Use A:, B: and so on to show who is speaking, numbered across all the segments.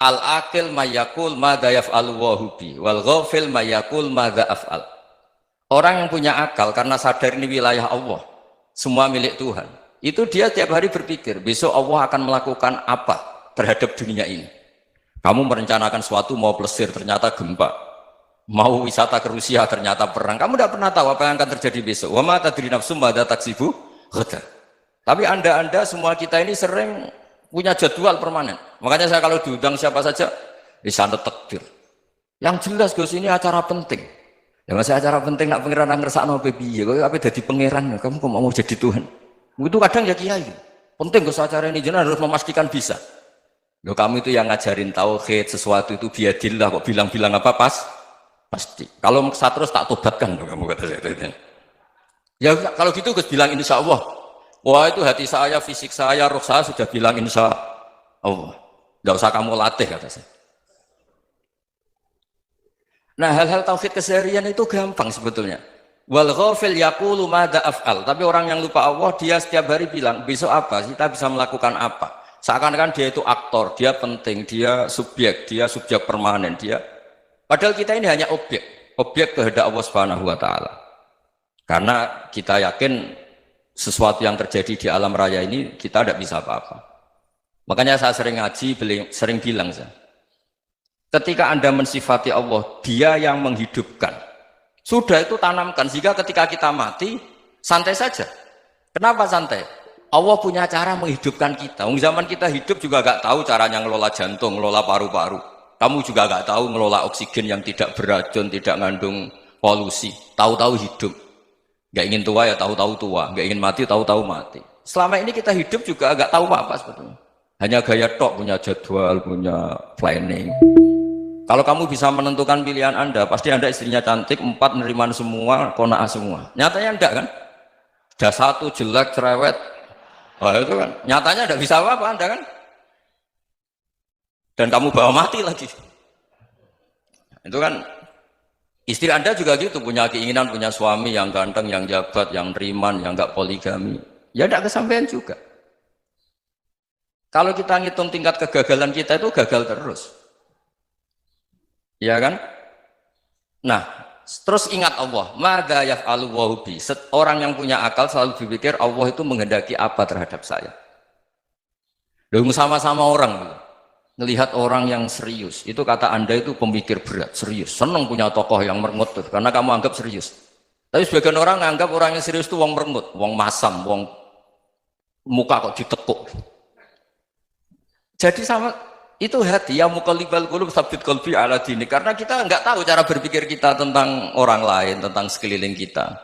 A: Al-akil mayakul madza yaf'alu wa hubi wal ghafil mayakul madza af'al. Orang yang punya akal karena sadar ini wilayah Allah, semua milik Tuhan, itu dia tiap hari berpikir besok Allah akan melakukan apa terhadap dunia ini. Kamu merencanakan suatu mau plesir ternyata gempa, mau wisata ke Rusia ternyata perang. Kamu tidak pernah tahu apa yang akan terjadi besok. Wa ma tadri nafsum madza taksibu ghadan. Tapi anda semua kita ini sering punya jadwal permanen. Makanya saya kalau diundang siapa saja disana takdir. Yang jelas Gus ini acara penting. Ya masih acara penting nak pangeran ngersakno piye? Kok ape dadi pangeran? Kamu kok mau jadi Tuhan? Itu kadang ya kiai. Penting Gus acara ini jenengan harus memastikan bisa. Loh kamu itu yang ngajarin tauhid, sesuatu itu biadillah kok bilang-bilang apa pasti. Kalau saya terus tak tobatkan loh kamu kata saya. Ya kalau gitu Gus bilang insya Allah. Wah itu hati saya, fisik saya, roh saya sudah bilang insya Allah. Tidak usah kamu latih kata saya. Nah hal-hal tauhid keseharian itu gampang sebetulnya. Wal ghafil yaqulu madza af'al. Tapi orang yang lupa Allah dia setiap hari bilang besok apa? Kita bisa melakukan apa? Seakan-akan dia itu aktor, dia penting, dia subjek permanen, dia. Padahal kita ini hanya objek kehendak Allah Subhanahu wa taala. Karena kita yakin sesuatu yang terjadi di alam raya ini kita tidak bisa apa-apa. Makanya saya sering ngaji, sering bilang saya. Ketika Anda mensifati Allah, dia yang menghidupkan. Sudah itu tanamkan, sehingga ketika kita mati, santai saja. Kenapa santai? Allah punya cara menghidupkan kita. Zaman kita hidup juga gak tahu caranya ngelola jantung, ngelola paru-paru. Kamu juga gak tahu ngelola oksigen yang tidak beracun, tidak mengandung polusi. Tahu-tahu hidup. Gak ingin tua ya tahu-tahu tua, gak ingin mati tahu-tahu mati. Selama ini kita hidup juga gak tahu apa sebetulnya. Hanya gaya tok, punya jadwal, punya planning. Kalau kamu bisa menentukan pilihan Anda, pasti Anda istrinya cantik, 4 neriman semua, kona'ah semua. Nyatanya enggak kan? Sudah 1 jelek, cerewet. Wah itu kan, nyatanya enggak bisa apa-apa Anda kan? Dan kamu bawa mati lagi. Itu kan, istri Anda juga gitu, punya keinginan, punya suami yang ganteng, yang jabat, yang neriman, yang enggak poligami. Ya enggak kesampaian juga. Kalau kita ngitung tingkat kegagalan kita itu gagal terus. Ya kan? Nah, terus ingat Allah, madza yaf'alu wa hubi. Orang yang punya akal selalu berpikir Allah itu menghendaki apa terhadap saya. Loh sama-sama orang melihat orang yang serius. Itu kata Anda itu pemikir berat, serius. Senang punya tokoh yang merengut tuh, karena kamu anggap serius. Tapi sebagian orang anggap orang yang serius itu wong merengut, wong masam, wong muka kok ditekuk. Jadi sama itu hati yang muqallibal qulub tsabbit qalbi ala dini, karena kita nggak tahu cara berpikir kita tentang orang lain, tentang sekeliling kita.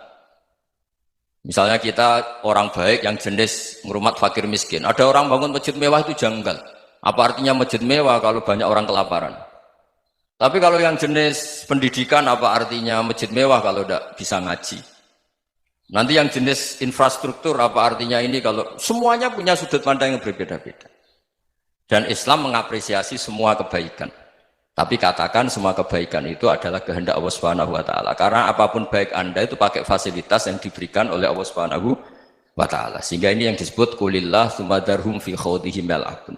A: Misalnya kita orang baik yang jenis ngurmat fakir miskin, ada orang bangun masjid mewah itu janggal. Apa artinya masjid mewah kalau banyak orang kelaparan? Tapi kalau yang jenis pendidikan, apa artinya masjid mewah kalau tidak bisa ngaji? Nanti yang jenis infrastruktur, apa artinya ini kalau semuanya punya sudut pandang yang berbeda-beda. Dan Islam mengapresiasi semua kebaikan. Tapi katakan semua kebaikan itu adalah kehendak Allah Subhanahu wa taala. Karena apapun baik Anda itu pakai fasilitas yang diberikan oleh Allah Subhanahu wa taala. Sehingga ini yang disebut qulillah tsumma darhum fi khawdihim yal'abun.